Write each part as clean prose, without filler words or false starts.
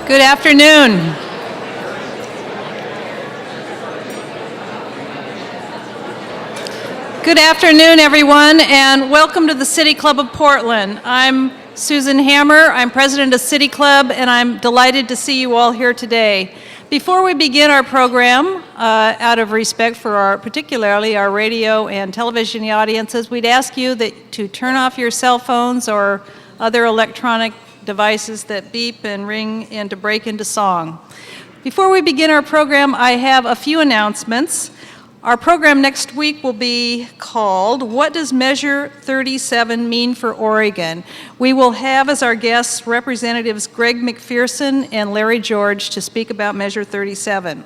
Good afternoon. Good afternoon, everyone, and welcome to the City Club of Portland. I'm Susan Hammer. I'm president of City Club, and I'm delighted to see you all here today. Before we begin our program, out of respect for particularly our radio and television audiences, we'd ask you to turn off your cell phones or other electronic devices that beep and ring and to break into song. Before we begin our program, I have a few announcements. Our program next week will be called, What Does Measure 37 Mean for Oregon? We will have as our guests Representatives Greg McPherson and Larry George to speak about Measure 37.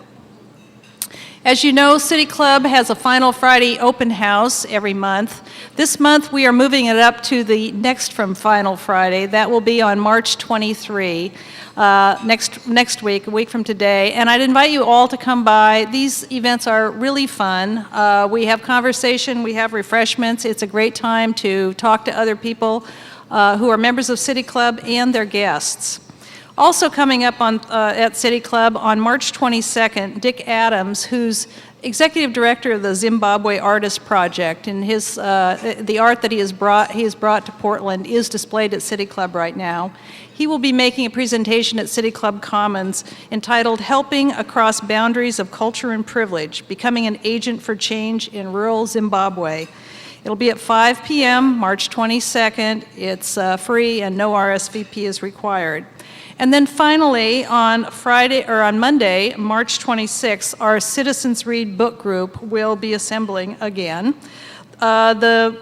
As you know, City Club has a Final Friday open house every month. This month we are moving it up to the next from Final Friday. That will be on March 23, next week, a week from today. And I'd invite you all to come by. These events are really fun. We have conversation, we have refreshments. It's a great time to talk to other people who are members of City Club and their guests. Also coming up at City Club on March 22nd, Dick Adams, who's executive director of the Zimbabwe Artist Project, and the art that he has brought to Portland is displayed at City Club right now. He will be making a presentation at City Club Commons entitled Helping Across Boundaries of Culture and Privilege, Becoming an Agent for Change in Rural Zimbabwe. It'll be at 5 p.m. March 22nd. It's free and no RSVP is required. And then finally, on Monday, March 26th, our Citizens Read book group will be assembling again. The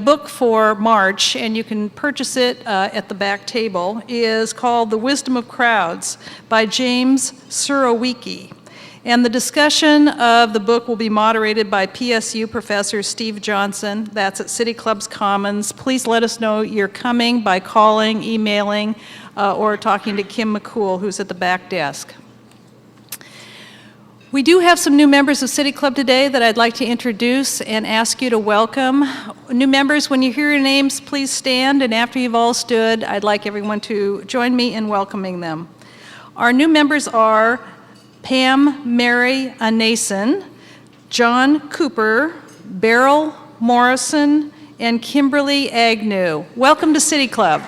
book for March, and you can purchase it at the back table, is called The Wisdom of Crowds by James Surowiecki. And the discussion of the book will be moderated by PSU Professor Steve Johnson. That's at City Club's Commons. Please let us know you're coming by calling, emailing, or talking to Kim McCool, who's at the back desk. We do have some new members of City Club today that I'd like to introduce and ask you to welcome. New members, when you hear your names, please stand, and after you've all stood, I'd like everyone to join me in welcoming them. Our new members are Pam Mary Anason, John Cooper, Beryl Morrison, and Kimberly Agnew. Welcome to City Club.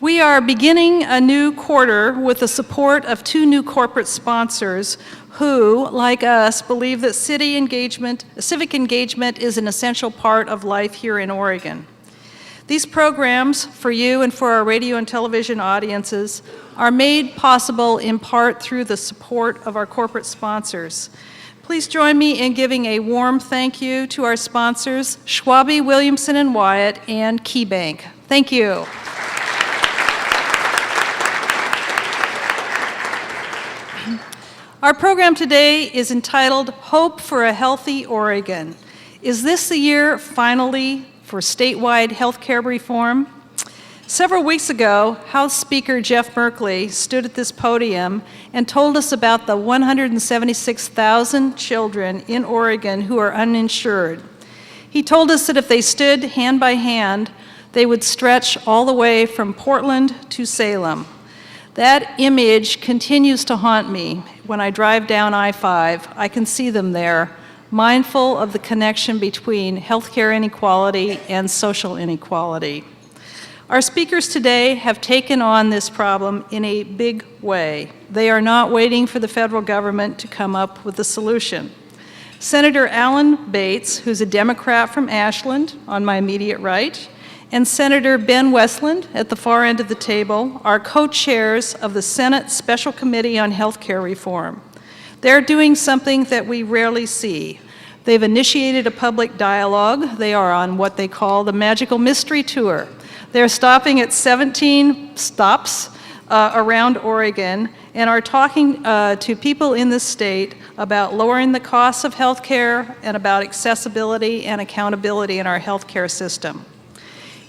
We are beginning a new quarter with the support of two new corporate sponsors who, like us, believe that civic engagement is an essential part of life here in Oregon. These programs, for you and for our radio and television audiences, are made possible in part through the support of our corporate sponsors. Please join me in giving a warm thank you to our sponsors, Schwabe, Williamson & Wyatt, and KeyBank. Thank you. Our program today is entitled Hope for a Healthy Oregon. Is this the year, finally, for statewide health care reform? Several weeks ago, House Speaker Jeff Merkley stood at this podium and told us about the 176,000 children in Oregon who are uninsured. He told us that if they stood hand by hand, they would stretch all the way from Portland to Salem. That image continues to haunt me. When I drive down I-5, I can see them there, mindful of the connection between healthcare inequality and social inequality. Our speakers today have taken on this problem in a big way. They are not waiting for the federal government to come up with a solution. Senator Alan Bates, who's a Democrat from Ashland, on my immediate right, and Senator Ben Westlund at the far end of the table are co-chairs of the Senate Special Committee on Healthcare Reform. They're doing something that we rarely see. They've initiated a public dialogue. They are on what they call the Magical Mystery Tour. They're stopping at 17 stops around Oregon and are talking to people in the state about lowering the costs of healthcare and about accessibility and accountability in our healthcare system.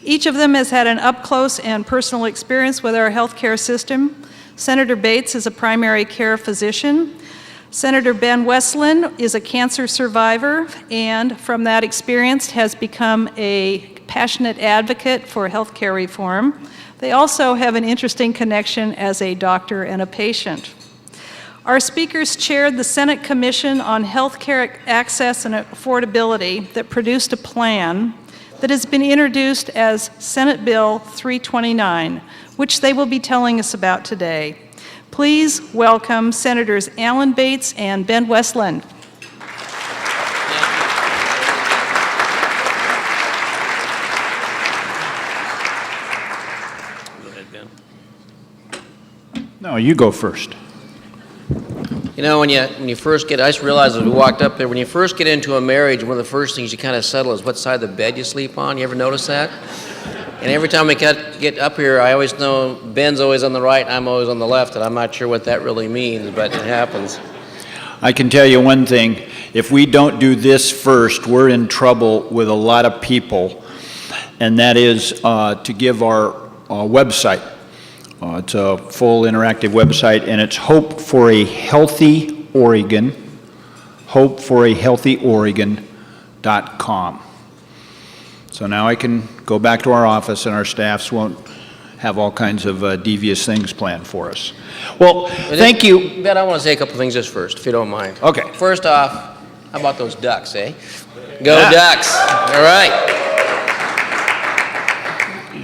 Each of them has had an up-close and personal experience with our healthcare system. Senator Bates is a primary care physician. Senator Ben Westlund is a cancer survivor, and from that experience has become a passionate advocate for healthcare reform. They also have an interesting connection as a doctor and a patient. Our speakers chaired the Senate Commission on Healthcare Access and Affordability that produced a plan that has been introduced as Senate Bill 329, which they will be telling us about today. Please welcome Senators Alan Bates and Ben Westlund. Go ahead, Ben. No, you go first. You know, when you first get, I just realized as we walked up there, when you first get into a marriage, one of the first things you kind of settle is what side of the bed you sleep on. You ever notice that? And every time we get up here, I always know Ben's always on the right, I'm always on the left, and I'm not sure what that really means, but it happens. I can tell you one thing. If we don't do this first, we're in trouble with a lot of people, and that is to give our website. It's a full interactive website, and it's Hope for a Healthy Oregon, hopeforahealthyoregon.com. So now I can go back to our office and our staffs won't have all kinds of devious things planned for us. Well, thank you. Ben, I want to say a couple things just first, if you don't mind. Okay. First off, how about those ducks, eh? Go Ducks. All right.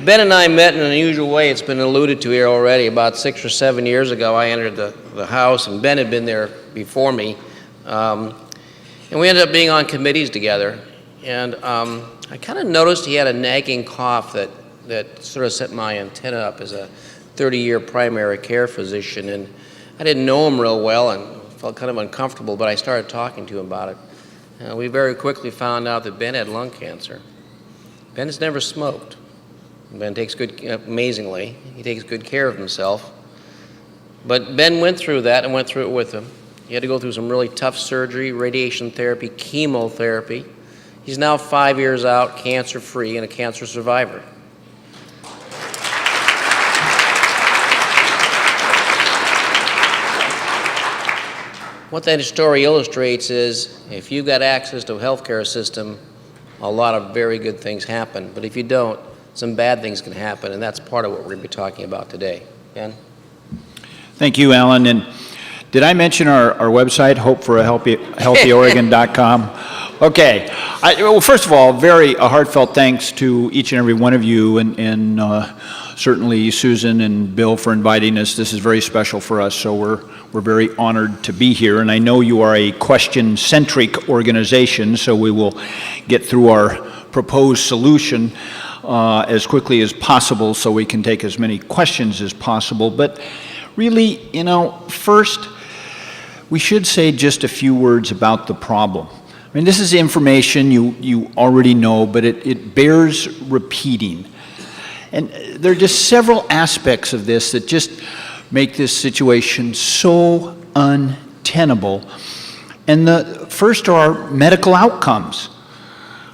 Ben and I met in an unusual way. It's been alluded to here already. About 6 or 7 years ago, I entered the House, and Ben had been there before me. And we ended up being on committees together. And I kind of noticed he had a nagging cough that sort of set my antenna up as a 30-year primary care physician. And I didn't know him real well and felt kind of uncomfortable, but I started talking to him about it. We very quickly found out that Ben had lung cancer. Ben has never smoked. Ben takes amazingly, he takes good care of himself. But Ben went through that and went through it with him. He had to go through some really tough surgery, radiation therapy, chemotherapy. He's now 5 years out, cancer-free, and a cancer survivor. What that story illustrates is if you've got access to a healthcare system, a lot of very good things happen. But if you don't, some bad things can happen, and that's part of what we're going to be talking about today. Ben? Thank you, Alan. And did I mention our website, hopeforahealthyoregon.com? Okay. Well, first of all, a heartfelt thanks to each and every one of you, and certainly Susan and Bill for inviting us. This is very special for us, so we're very honored to be here. And I know you are a question-centric organization, so we will get through our proposed solution as quickly as possible so we can take as many questions as possible. But really, you know, first, we should say just a few words about the problem. I mean, this is information you already know, but it bears repeating. And there are just several aspects of this that just make this situation so untenable. And the first are our medical outcomes.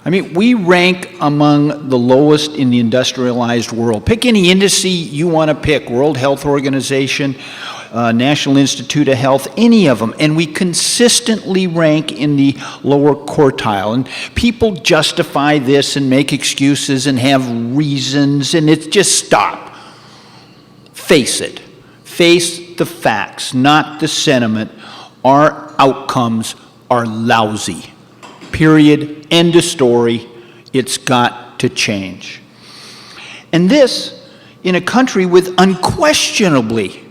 I mean, we rank among the lowest in the industrialized world. Pick any industry you want to pick, World Health Organization, National Institute of Health, any of them, and we consistently rank in the lower quartile. And people justify this and make excuses and have reasons, and it's just stop. Face it. Face the facts, not the sentiment. Our outcomes are lousy. Period. End of story. It's got to change. And this in a country with unquestionably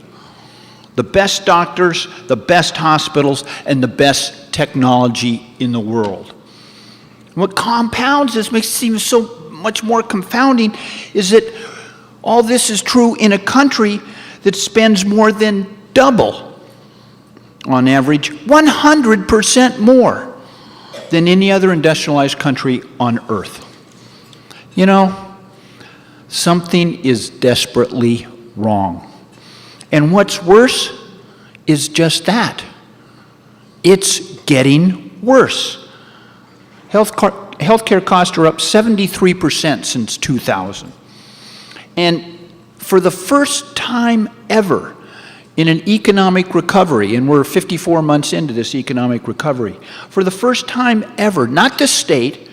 the best doctors, the best hospitals, and the best technology in the world. What compounds this makes it seem so much more confounding is that all this is true in a country that spends more than double, on average, 100% more than any other industrialized country on earth. You know, something is desperately wrong. And what's worse is just that. It's getting worse. Healthcare costs are up 73% since 2000. And for the first time ever in an economic recovery, and we're 54 months into this economic recovery, for the first time ever, not the state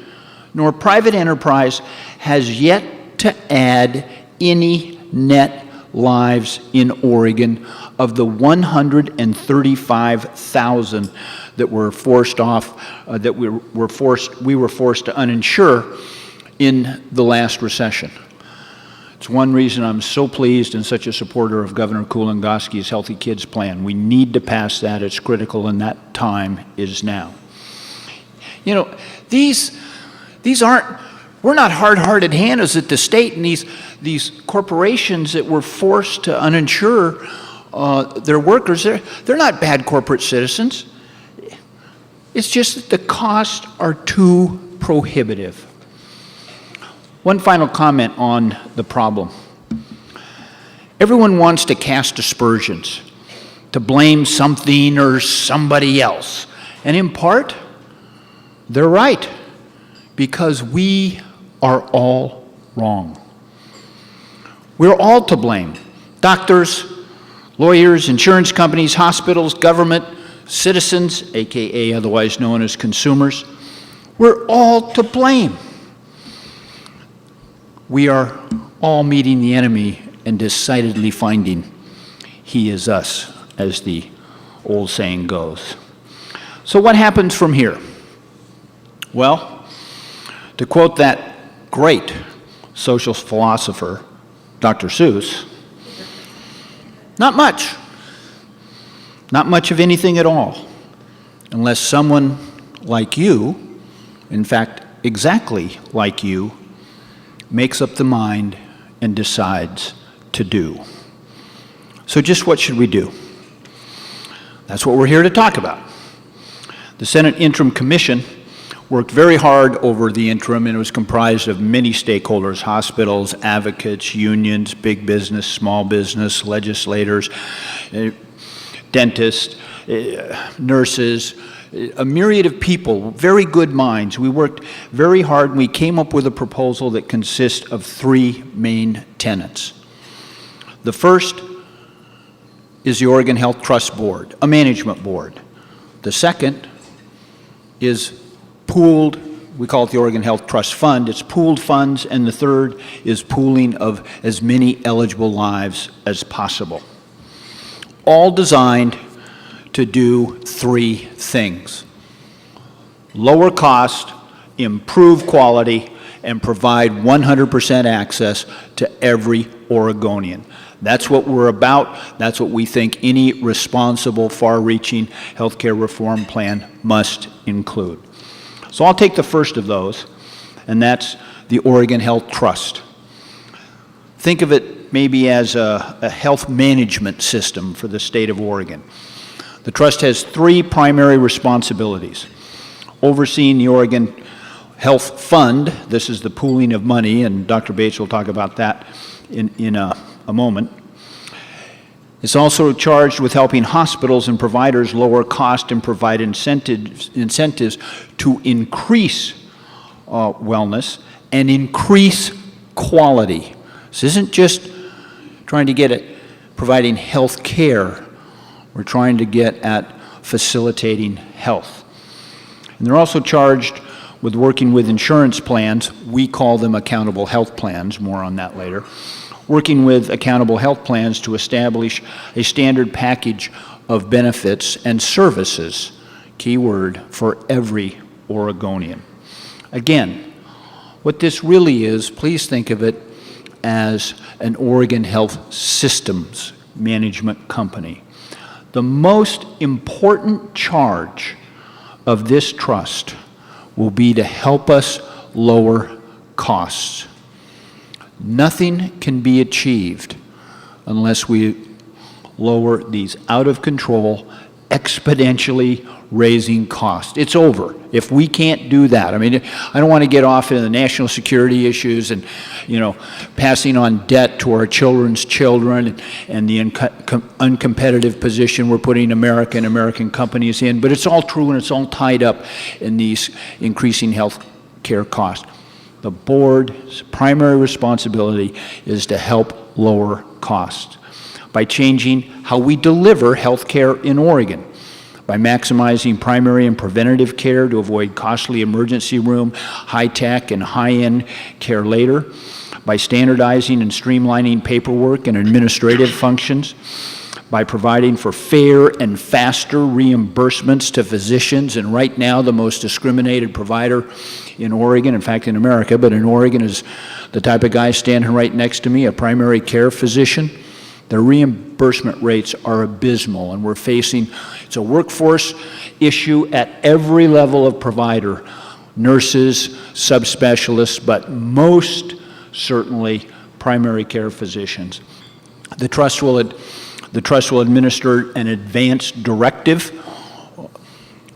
nor private enterprise has yet to add any net lives in Oregon of the 135,000 that were forced off, that we were forced to uninsure in the last recession. It's one reason I'm so pleased and such a supporter of Governor Kulongoski's Healthy Kids plan. We need to pass that. It's critical, and that time is now. You know, these aren't, we're not hard-hearted handlers at the state, and these corporations that were forced to uninsure their workers, they're not bad corporate citizens. It's just that the costs are too prohibitive. One final comment on the problem. Everyone wants to cast aspersions, to blame something or somebody else. And in part, they're right, because we are all wrong. We're all to blame. Doctors, lawyers, insurance companies, hospitals, government, citizens, AKA otherwise known as consumers. We're all to blame. We are all meeting the enemy and decidedly finding he is us, as the old saying goes. So what happens from here? Well, to quote that great social philosopher, Dr. Seuss, not much. Not much of anything at all, unless someone like you, in fact, exactly like you, makes up the mind and decides to do. So just what should we do? That's what we're here to talk about. The Senate Interim Commission worked very hard over the interim, and it was comprised of many stakeholders: hospitals, advocates, unions, big business, small business, legislators, dentists, nurses, a myriad of people, very good minds. We worked very hard, and we came up with a proposal that consists of three main tenets. The first is the Oregon Health Trust Board, a management board. The second is pooled, we call it the Oregon Health Trust Fund. It's pooled funds. And the third is pooling of as many eligible lives as possible. All designed to do three things: lower cost, improve quality, and provide 100% access to every Oregonian. That's what we're about. That's what we think any responsible, far-reaching healthcare reform plan must include. So I'll take the first of those, and that's the Oregon Health Trust. Think of it maybe as a health management system for the state of Oregon. The trust has three primary responsibilities: overseeing the Oregon Health Fund. This is the pooling of money, and Dr. Bates will talk about that in a moment. It's also charged with helping hospitals and providers lower cost and provide incentives to increase wellness and increase quality. This isn't just trying to get at providing health care. We're trying to get at facilitating health. And they're also charged with working with insurance plans. We call them accountable health plans, more on that later. Working with accountable health plans to establish a standard package of benefits and services, key word, for every Oregonian. Again, what this really is, please think of it as an Oregon Health Systems management company. The most important charge of this trust will be to help us lower costs. Nothing can be achieved unless we lower these out of control, exponentially raising costs. It's over. If we can't do that, I mean, I don't want to get off into the national security issues and, passing on debt to our children's children and the uncompetitive position we're putting America and American companies in, but it's all true and it's all tied up in these increasing health care costs. The board's primary responsibility is to help lower costs by changing how we deliver health care in Oregon, by maximizing primary and preventative care to avoid costly emergency room, high-tech and high-end care later, by standardizing and streamlining paperwork and administrative functions, by providing for fair and faster reimbursements to physicians. And right now, the most discriminated provider in Oregon, in fact in America, but in Oregon is the type of guy standing right next to me, a primary care physician. The reimbursement rates are abysmal, and we're facing, it's a workforce issue at every level of provider, nurses, subspecialists, but most certainly primary care physicians. The trust will administer an advanced directive.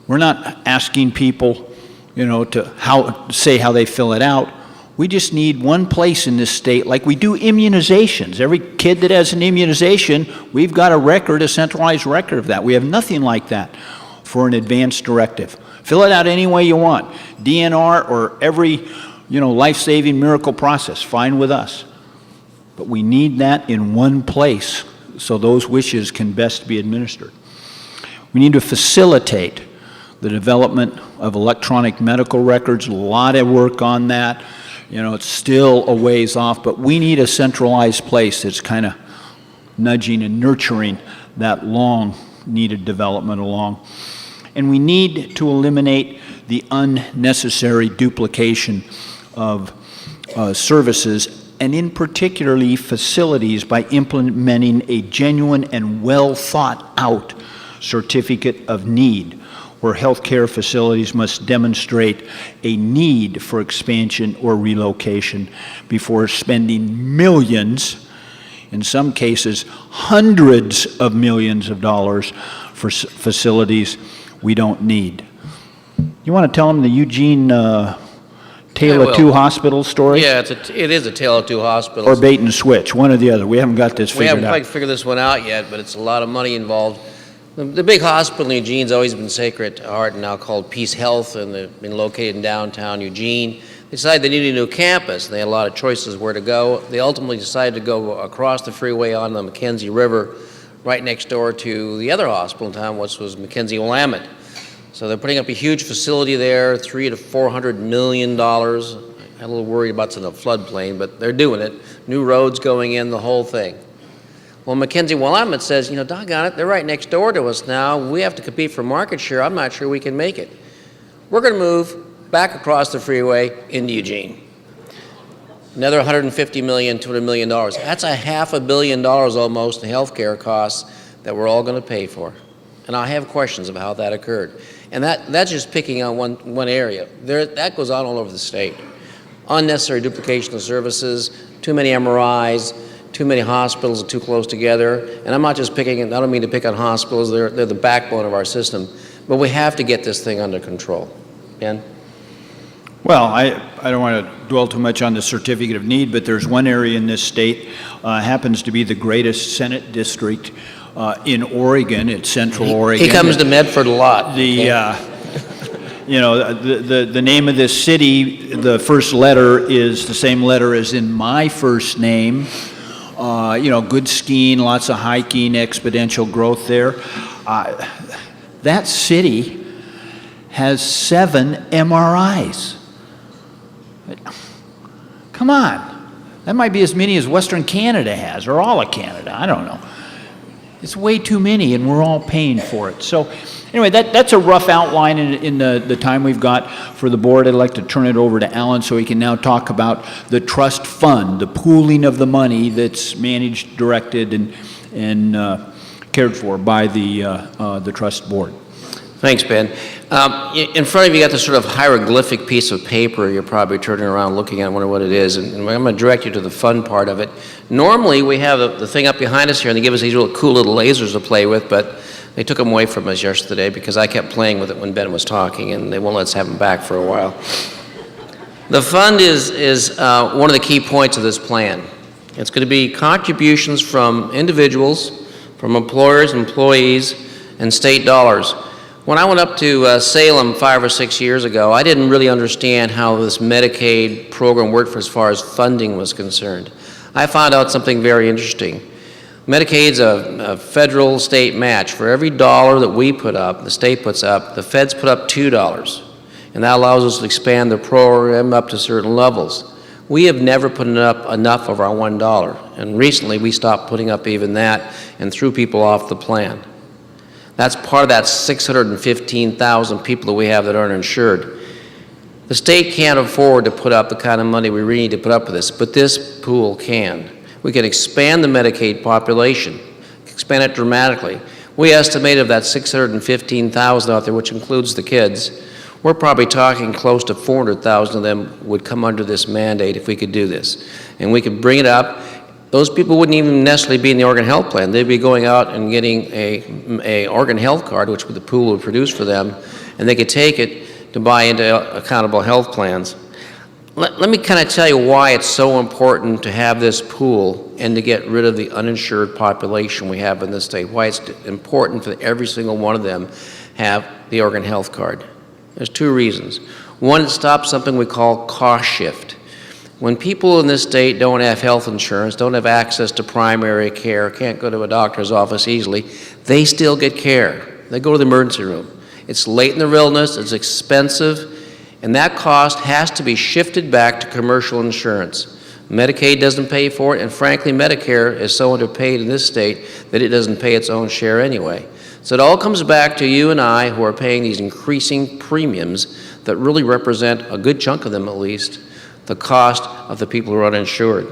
We're not asking people, to say how they fill it out. We just need one place in this state, like we do immunizations. Every kid that has an immunization, we've got a centralized record of that. We have nothing like that for an advanced directive. Fill it out any way you want. DNR or every, life-saving miracle process, fine with us. But we need that in one place so those wishes can best be administered. We need to facilitate the development of electronic medical records, a lot of work on that. It's still a ways off, but we need a centralized place that's kind of nudging and nurturing that long-needed development along. And we need to eliminate the unnecessary duplication of services, and in particularly facilities, by implementing a genuine and well-thought-out certificate of need, where healthcare facilities must demonstrate a need for expansion or relocation before spending millions, in some cases hundreds of millions of dollars for facilities we don't need. You want to tell them the Eugene Tale of Two Hospitals story? Yeah, it is a tale of two hospitals. Or bait and switch, one or the other. We haven't got this figured out. We haven't quite figured this one out yet, but it's a lot of money involved. The big hospital in Eugene's always been sacred to heart, and now called Peace Health, and they've been located in downtown Eugene. They decided they needed a new campus. They had a lot of choices where to go. They ultimately decided to go across the freeway on the Mackenzie River, right next door to the other hospital in town, which was Mackenzie Willamette. So they're putting up a huge facility there, $300 to $400 million. I'm a little worried about it's in a floodplain, but they're doing it. New roads going in, the whole thing. Well, Mackenzie Willamette says, doggone it, they're right next door to us now. We have to compete for market share. I'm not sure we can make it. We're going to move back across the freeway into Eugene. Another $150 million, $200 million. That's a $500 million almost in healthcare costs that we're all going to pay for. And I have questions about how that occurred. And that's just picking on one area. That goes on all over the state. Unnecessary duplication of services, too many MRIs, too many hospitals are too close together. And I'm not just picking, I don't mean to pick on hospitals, they're the backbone of our system. But we have to get this thing under control. Ben? Well, I don't want to dwell too much on the certificate of need, but there's one area in this state, happens to be the greatest Senate district in Oregon. It's Central Oregon. He comes to Medford a lot. The name of this city, the first letter is the same letter as in my first name. Good skiing, lots of hiking, exponential growth there. That city has 7 MRIs. Come on. That might be as many as Western Canada has, or all of Canada. I don't know. It's way too many, and we're all paying for it. So anyway, that's a rough outline in the time we've got for the board. I'd like to turn it over to Alan so he can now talk about the trust fund, the pooling of the money that's managed, directed, and cared for by the trust board. Thanks, Ben. In front of you, you got this sort of hieroglyphic piece of paper. You're probably turning around looking at it, wondering what it is. And I'm going to direct you to the fun part of it. Normally, we have the thing up behind us here, and they give us these really cool little lasers to play with, but they took them away from us yesterday because I kept playing with it when Ben was talking, and they won't let us have them back for a while. The fund is one of the key points of this plan. It's going to be contributions from individuals, from employers, employees, and state dollars. When I went up to Salem 5 or 6 years ago, I didn't really understand how this Medicaid program worked for as far as funding was concerned. I found out something very interesting. Medicaid's a federal state match. For every dollar that we put up, the state puts up, the feds put up $2. And that allows us to expand the program up to certain levels. We have never put up enough of our $1. And recently we stopped putting up even that and threw people off the plan. That's part of that 615,000 people that we have that aren't insured. The state can't afford to put up the kind of money we really need to put up with this, but this pool can. We can expand the Medicaid population, expand it dramatically. We estimate of that 615,000 out there, which includes the kids, we're probably talking close to 400,000 of them would come under this mandate if we could do this. And we could bring it up. Those people wouldn't even necessarily be in the Oregon Health Plan. They'd be going out and getting a Oregon Health card, which the pool would produce for them, and they could take it to buy into accountable health plans. Let me kind of tell you why it's so important to have this pool and to get rid of the uninsured population we have in this state, why it's important for every single one of them have the Oregon Health Card. There's two reasons. One, it stops something we call cost shift. When people in this state don't have health insurance, don't have access to primary care, can't go to a doctor's office easily, they still get care. They go to the emergency room. It's late in their illness, it's expensive, and that cost has to be shifted back to commercial insurance. Medicaid doesn't pay for it, and frankly, Medicare is so underpaid in this state that it doesn't pay its own share anyway. So it all comes back to you and I who are paying these increasing premiums that really represent, a good chunk of them at least, the cost of the people who are uninsured.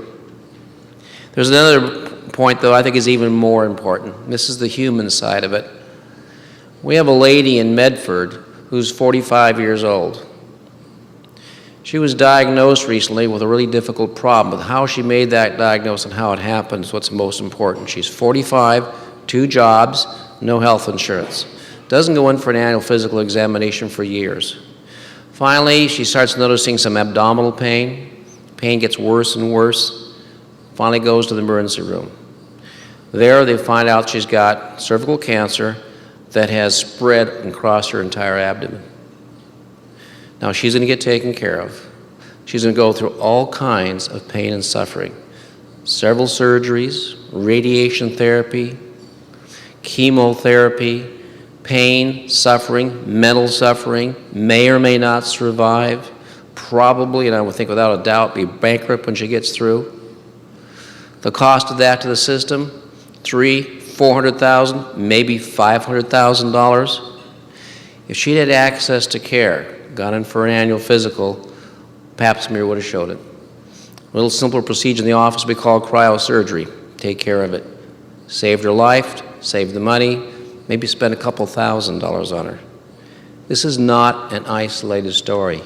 There's another point, though, I think is even more important. This is the human side of it. We have a lady in Medford who's 45 years old. She was diagnosed recently with a really difficult problem, but how she made that diagnosis and how it happened is what's most important. She's 45, 2 jobs, no health insurance. Doesn't go in for an annual physical examination for years. Finally, she starts noticing some abdominal pain. Pain gets worse and worse. Finally goes to the emergency room. There they find out she's got cervical cancer that has spread across her entire abdomen. Now she's going to get taken care of. She's going to go through all kinds of pain and suffering. Several surgeries, radiation therapy, chemotherapy, pain, suffering, mental suffering, may or may not survive, probably, and I would think without a doubt, be bankrupt when she gets through. The cost of that to the system, $300,000, $400,000, maybe $500,000. If she'd had access to care, gone in for an annual physical, pap smear would have showed it. A little simpler procedure in the office we call cryosurgery. Take care of it. Saved her life, saved the money, maybe spend a couple $1,000s on her. This is not an isolated story.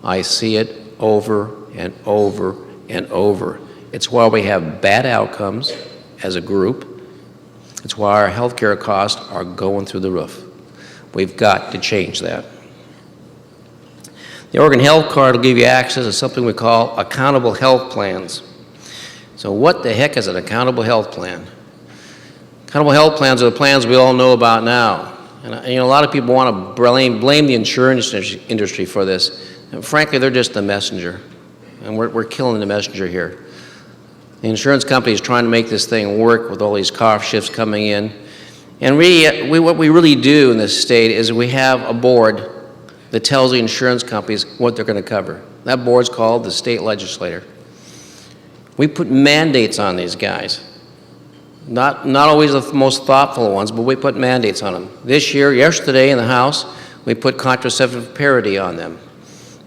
I see it over and over and over. It's why we have bad outcomes as a group. It's why our healthcare costs are going through the roof. We've got to change that. The Oregon Health Card will give you access to something we call accountable health plans. So what the heck is an accountable health plan? Accountable health plans are the plans we all know about now. And a lot of people want to blame the insurance industry for this. And frankly, they're just the messenger. And we're killing the messenger here. The insurance company is trying to make this thing work with all these cost shifts coming in. And really, what we really do in this state is we have a board that tells the insurance companies what they're going to cover. That board's called the state legislature. We put mandates on these guys. Not always the most thoughtful ones, but we put mandates on them. Yesterday in the House, we put contraceptive parity on them.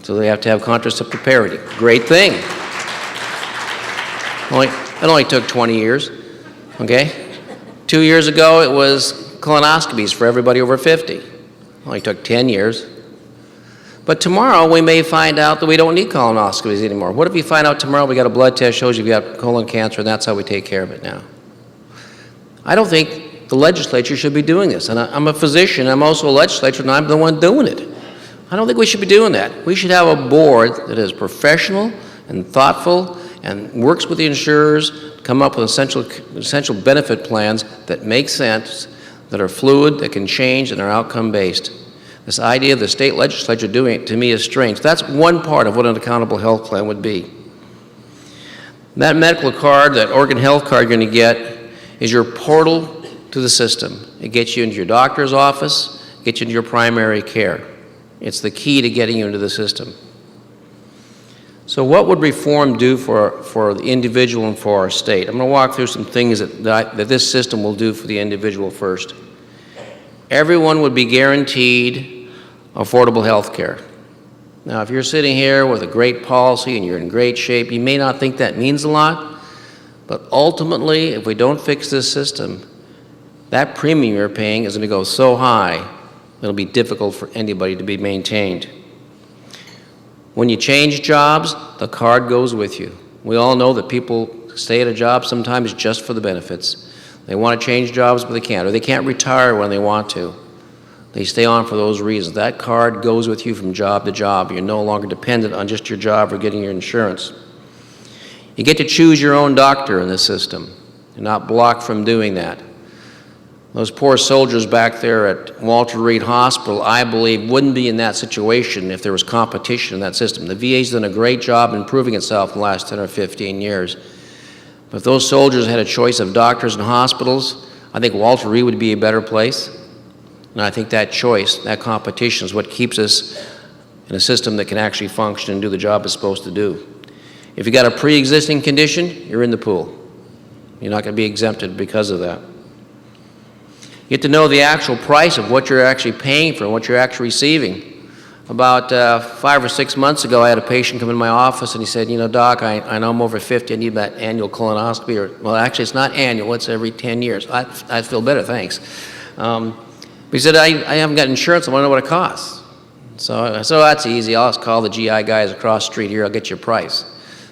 So they have to have contraceptive parity. Great thing. It only took 20 years, okay? 2 years ago, it was colonoscopies for everybody over 50. Only took 10 years. But tomorrow we may find out that we don't need colonoscopies anymore. What if you find out tomorrow we got a blood test shows you've got colon cancer and that's how we take care of it now? I don't think the legislature should be doing this. And I'm a physician, I'm also a legislator, and I'm the one doing it. I don't think we should be doing that. We should have a board that is professional and thoughtful and works with the insurers, come up with essential benefit plans that make sense, that are fluid, that can change, and are outcome-based. This idea of the state legislature doing it, to me, is strange. That's one part of what an accountable health plan would be. That medical card, that organ health card you're going to get, is your portal to the system. It gets you into your doctor's office, gets you into your primary care. It's the key to getting you into the system. So what would reform do for the individual and for our state? I'm going to walk through some things that this system will do for the individual first. Everyone would be guaranteed affordable health care. Now, if you're sitting here with a great policy and you're in great shape, you may not think that means a lot, but ultimately, if we don't fix this system, that premium you're paying is going to go so high, it'll be difficult for anybody to be maintained. When you change jobs, the card goes with you. We all know that people stay at a job sometimes just for the benefits. They want to change jobs, but they can't, or they can't retire when they want to. They stay on for those reasons. That card goes with you from job to job. You're no longer dependent on just your job or getting your insurance. You get to choose your own doctor in this system. You're not blocked from doing that. Those poor soldiers back there at Walter Reed Hospital, I believe, wouldn't be in that situation if there was competition in that system. The VA's done a great job improving itself in the last 10 or 15 years. But if those soldiers had a choice of doctors and hospitals, I think Walter Reed would be a better place. And I think that choice, that competition, is what keeps us in a system that can actually function and do the job it's supposed to do. If you got a pre-existing condition, you're in the pool. You're not going to be exempted because of that. You get to know the actual price of what you're actually paying for and what you're actually receiving. About 5 or 6 months ago, I had a patient come in my office and he said, you know, Doc, I know I'm over 50, I need that annual colonoscopy. Or, well, actually, it's not annual, it's every 10 years. I feel better, thanks. But he said, I haven't got insurance, I want to know what it costs. So that's easy, I'll just call the GI guys across the street here, I'll get you a price.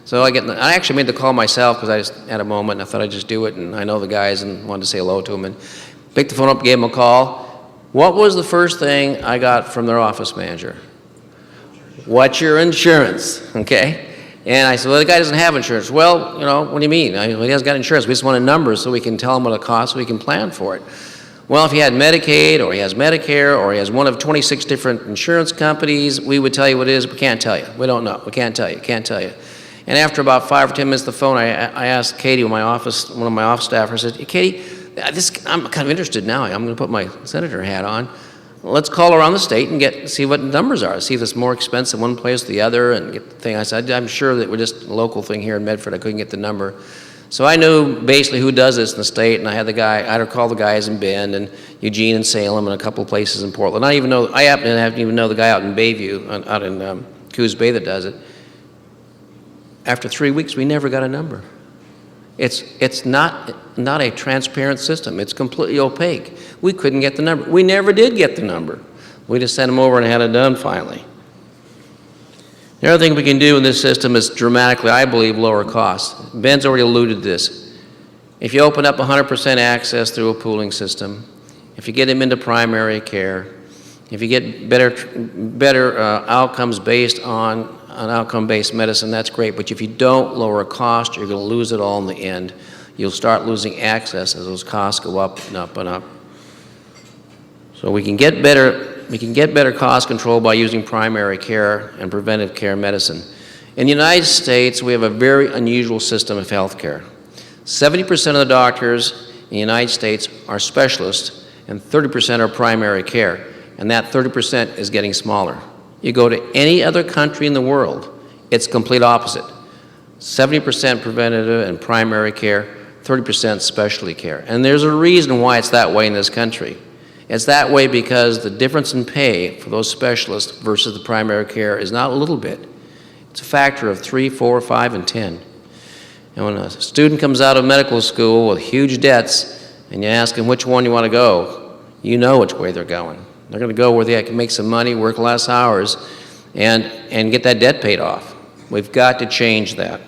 So I actually made the call myself because I just had a moment, I thought I'd just do it, and I know the guys and wanted to say hello to them. And picked the phone up, gave them a call. What was the first thing I got from their office manager? What's your insurance? Okay? And I said, well, the guy doesn't have insurance. Well, you know, what do you mean? He hasn't got insurance. We just want a number so we can tell him what it costs so we can plan for it. Well, if he had Medicaid, or he has Medicare, or he has one of 26 different insurance companies, we would tell you what it is. We can't tell you. We don't know. We can't tell you. Can't tell you. And after about 5 or 10 minutes on the phone, I asked Katie, one of my office staffers, I said, hey, Katie, I'm kind of interested now. I'm going to put my senator hat on. Let's call around the state and see what the numbers are, see if it's more expensive one place or the other, and get the thing. I said, I'm sure that we're just a local thing here in Medford. I couldn't get the number. So I knew basically who does this in the state, and I had I'd call the guys in Bend and Eugene and Salem and a couple of places in Portland. I happen to even know the guy out in Bayview, out in Coos Bay that does it. After 3 weeks, we never got a number. It's not a transparent system. It's completely opaque. We couldn't get the number. We never did get the number. We just sent them over and had it done finally. The other thing we can do in this system is dramatically, I believe, lower costs. Ben's already alluded to this. If you open up 100% access through a pooling system, if you get them into primary care, if you get better outcomes based on an outcome-based medicine, that's great. But if you don't lower cost, you're going to lose it all in the end. You'll start losing access as those costs go up and up and up. So we can get better cost control by using primary care and preventive care medicine. In the United States, we have a very unusual system of health care. 70% of the doctors in the United States are specialists, and 30% are primary care, and that 30% is getting smaller. You go to any other country in the world, it's complete opposite. 70% preventative and primary care, 30% specialty care. And there's a reason why it's that way in this country. It's that way because the difference in pay for those specialists versus the primary care is not a little bit. It's a factor of 3, 4, 5, and 10. And when a student comes out of medical school with huge debts and you ask them which one you want to go, you know which way they're going. They're going to go where they can make some money, work less hours, and get that debt paid off. We've got to change that.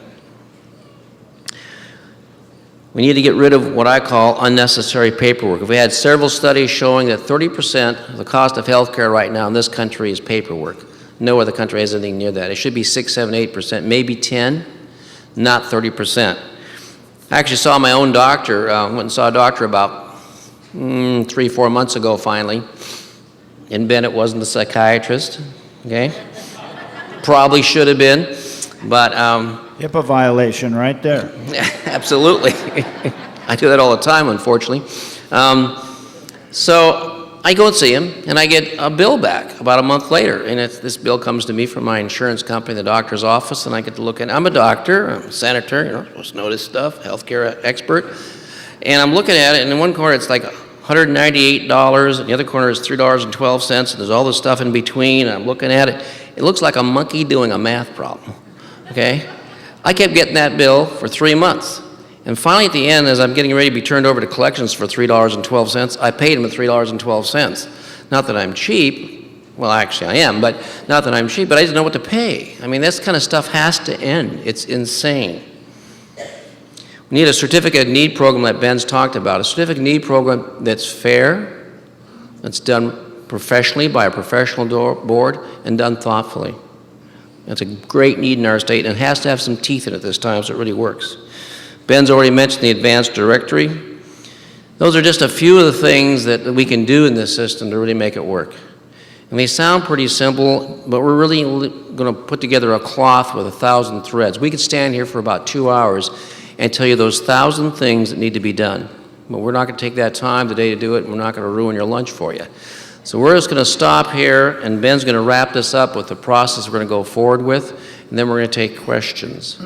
We need to get rid of what I call unnecessary paperwork. We had several studies showing that 30% of the cost of health care right now in this country is paperwork. No other country has anything near that. It should be 6, 7, 8%, maybe 10, not 30%. I actually saw my own doctor, went and saw a doctor about 3, 4 months ago finally, and Bennett wasn't a psychiatrist, okay? Probably should have been, but HIPAA violation right there. absolutely. I do that all the time, unfortunately. So I go and see him, and I get a bill back about a month later. And this bill comes to me from my insurance company, the doctor's office, and I get to look at it. I'm a doctor, I'm a senator, you know, supposed to know this stuff, healthcare expert. And I'm looking at it, and in one corner it's like $198, and the other corner is $3.12, and there's all this stuff in between. And I'm looking at it. It looks like a monkey doing a math problem, okay? I kept getting that bill for 3 months. And finally at the end, as I'm getting ready to be turned over to collections for $3.12, I paid him the $3.12. Not that I'm cheap, well actually I am, but not that I'm cheap, but I didn't know what to pay. I mean, this kind of stuff has to end. It's insane. We need a certificate of need program that Ben's talked about, a certificate of need program that's fair, that's done professionally by a professional board, and done thoughtfully. That's a great need in our state, and it has to have some teeth in it this time so it really works. Ben's already mentioned the advanced directory. Those are just a few of the things that we can do in this system to really make it work. And they sound pretty simple, but we're really going to put together a cloth with 1,000 threads. We could stand here for about 2 hours and tell you those 1,000 things that need to be done. But we're not going to take that time today to do it, and we're not going to ruin your lunch for you. So we're just going to stop here, and Ben's going to wrap this up with the process we're going to go forward with, and then we're going to take questions.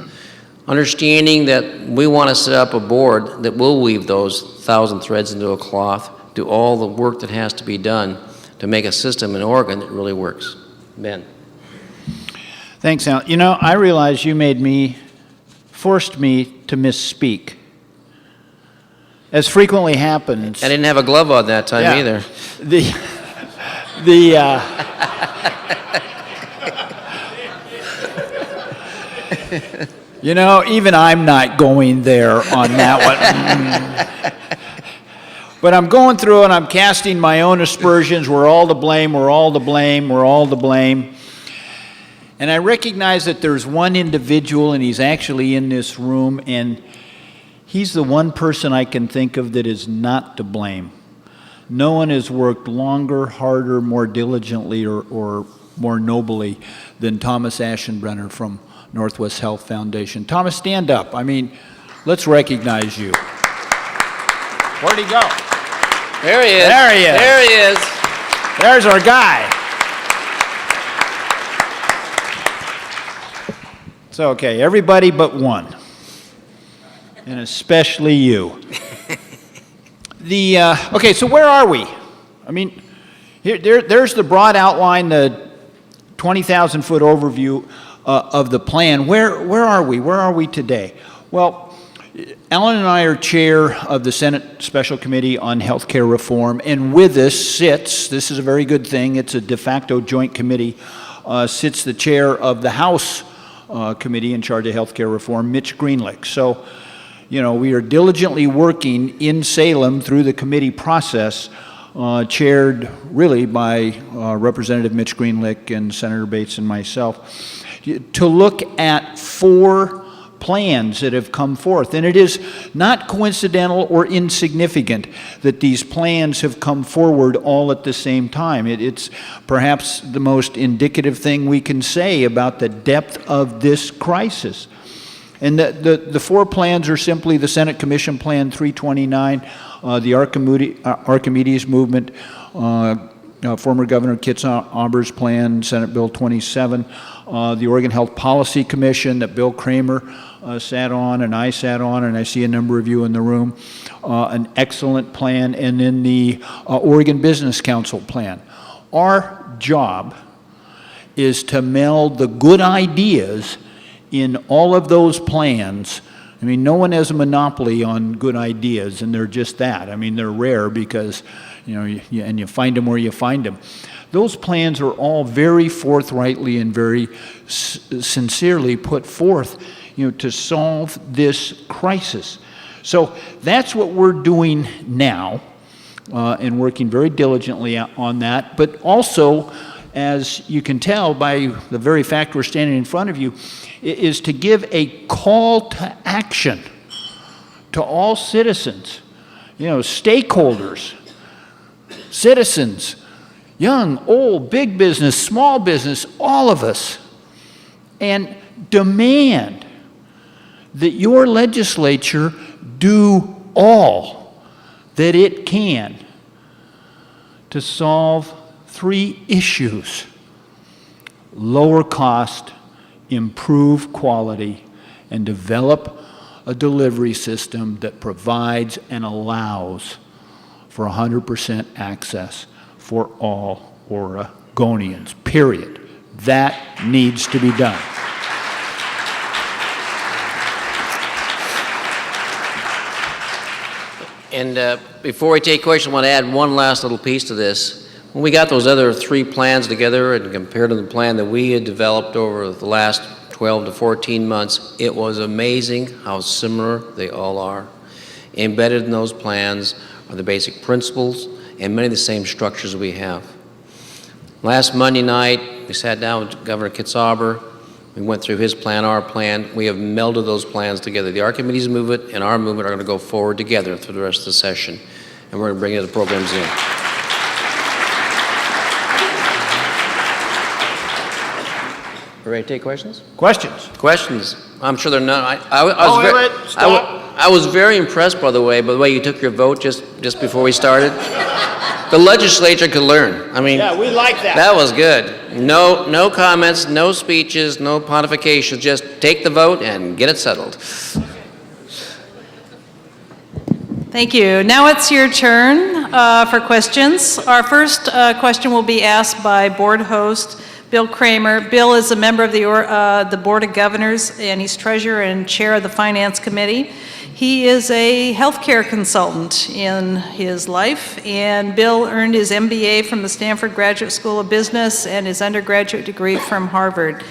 Understanding that we want to set up a board that will weave those 1,000 threads into a cloth, do all the work that has to be done to make a system in Oregon that really works. Ben. Thanks, Al. You know, I realize you forced me to misspeak. As frequently happens. I didn't have a glove on that time either. You know, even I'm not going there on that one. But I'm going through and I'm casting my own aspersions. We're all to blame, we're all to blame, we're all to blame. And I recognize that there's one individual, and he's actually in this room, and he's the one person I can think of that is not to blame. No one has worked longer, harder, more diligently, or more nobly than Thomas Aschenbrenner from Northwest Health Foundation. Thomas, stand up. I mean, let's recognize you. Where'd he go? There he is. There he is. There he is. There's our guy. It's okay, everybody but one, and especially you. Okay, so where are we? I mean, there's the broad outline, the 20,000-foot overview of the plan. Where are we? Where are we today? Well, Alan and I are chair of the Senate Special Committee on Healthcare Reform, and with us sits, this is a very good thing, it's a de facto joint committee, sits the chair of the House Committee in charge of healthcare reform, Mitch Greenlick. So, you know, we are diligently working in Salem through the committee process, chaired really by Representative Mitch Greenlick and Senator Bates and myself, to look at 4 plans that have come forth. And it is not coincidental or insignificant that these plans have come forward all at the same time. It's perhaps the most indicative thing we can say about the depth of this crisis. And the 4 plans are simply the Senate Commission Plan 329, the Archimedes Movement, former Governor Kitzhaber's plan, Senate Bill 27, the Oregon Health Policy Commission that Bill Kramer sat on and I sat on, and I see a number of you in the room, an excellent plan, and then the Oregon Business Council plan. Our job is to meld the good ideas in all of those plans I mean, no one has a monopoly on good ideas, and they're just that. I mean, they're rare because, you find them where you find them. Those plans are all very forthrightly and very sincerely put forth, to solve this crisis. So that's what we're doing now, and working very diligently on that. But also, as you can tell by the very fact we're standing in front of you, is to give a call to action to all citizens, stakeholders, citizens, young, old, big business, small business, all of us, and demand that your legislature do all that it can to solve 3 issues: lower cost, improve quality, and develop a delivery system that provides and allows for 100% access for all Oregonians, period. That needs to be done. And before we take questions, I want to add one last little piece to this. When we got those other 3 plans together and compared to the plan that we had developed over the last 12 to 14 months, it was amazing how similar they all are. Embedded in those plans are the basic principles and many of the same structures we have. Last Monday night, we sat down with Governor Kitzhaber. We went through his plan, our plan. We have melded those plans together. The Art Committee's movement and our movement are going to go forward together through the rest of the session, and we're going to bring the programs in. You ready to take questions? Questions? Questions. I'm sure there are none. I was very impressed, by the way you took your vote just before we started. The legislature could learn. I mean, yeah, we like that. That was good. No comments, no speeches, no pontifications. Just take the vote and get it settled. Thank you. Now it's your turn for questions. Our first question will be asked by board host Bill Kramer. Bill is a member of the Board of Governors, and he's treasurer and chair of the Finance Committee. He is a healthcare consultant in his life, and Bill earned his MBA from the Stanford Graduate School of Business and his undergraduate degree from Harvard.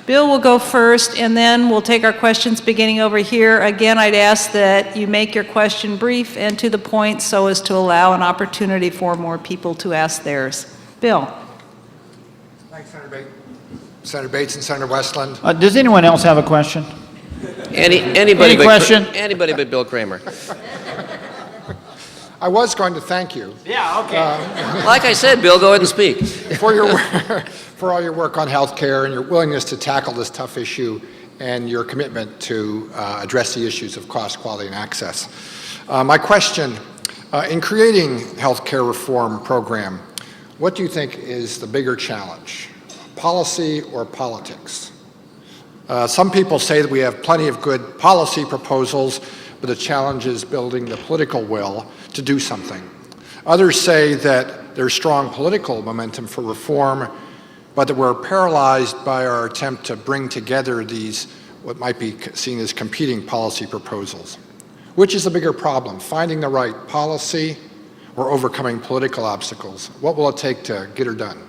Bill will go first, and then we'll take our questions beginning over here. Again, I'd ask that you make your question brief and to the point so as to allow an opportunity for more people to ask theirs. Bill. Thanks, Senator Bates and Senator Westlund. Does anyone else have a question? Anybody question? Anybody but Bill Kramer. I was going to thank you. Yeah, okay. Like I said, Bill, go ahead and speak. For all your work on health care and your willingness to tackle this tough issue and your commitment to address the issues of cost, quality, and access. My question, in creating health care reform program, what do you think is the bigger challenge, policy or politics? Some people say that we have plenty of good policy proposals, but the challenge is building the political will to do something. Others say that there's strong political momentum for reform, but that we're paralyzed by our attempt to bring together these, what might be seen as competing policy proposals. Which is the bigger problem, finding the right policy or overcoming political obstacles? What will it take to get her done?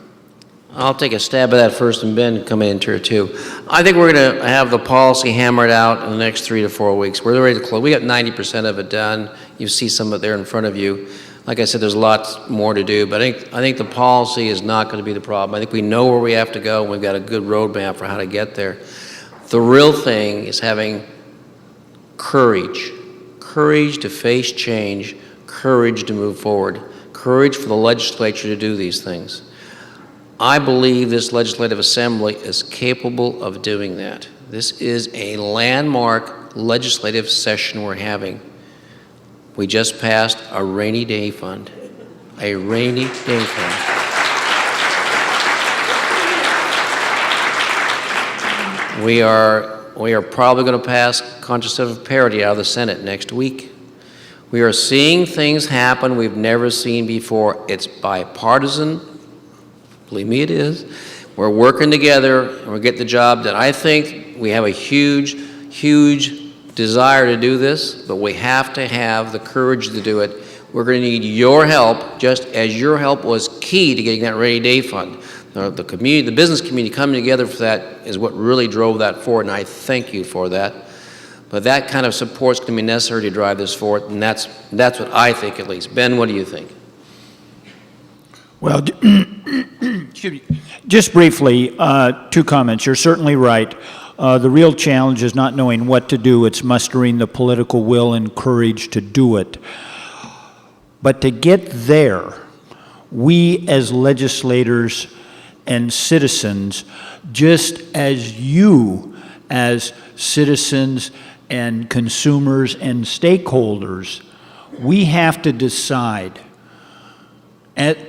I'll take a stab at that first, and Ben come into it too. I think we're going to have the policy hammered out in the next 3 to 4 weeks. We're ready to close. We got 90% of it done. You see some of it there in front of you. Like I said, there's lots more to do, but I think the policy is not going to be the problem. I think we know where we have to go, and we've got a good roadmap for how to get there. The real thing is having courage to face change, courage to move forward, courage for the legislature to do these things. I believe this legislative assembly is capable of doing that. This is a landmark legislative session we're having. We just passed a rainy day fund. A rainy day fund. We are probably going to pass contraceptive parity out of the Senate next week. We are seeing things happen we've never seen before. It's bipartisan. Believe me, it is. We're working together, and we're getting the job done. I think we have a huge desire to do this, but we have to have the courage to do it. We're going to need your help, just as your help was key to getting that rainy day fund. The community, the business community coming together for that is what really drove that forward, and I thank you for that. But that kind of support is going to be necessary to drive this forward, and that's what I think, at least. Ben, what do you think? Well, just briefly, two comments. You're certainly right. The real challenge is not knowing what to do. It's mustering the political will and courage to do it. But to get there, we as legislators and citizens, just as you as citizens and consumers and stakeholders, we have to decide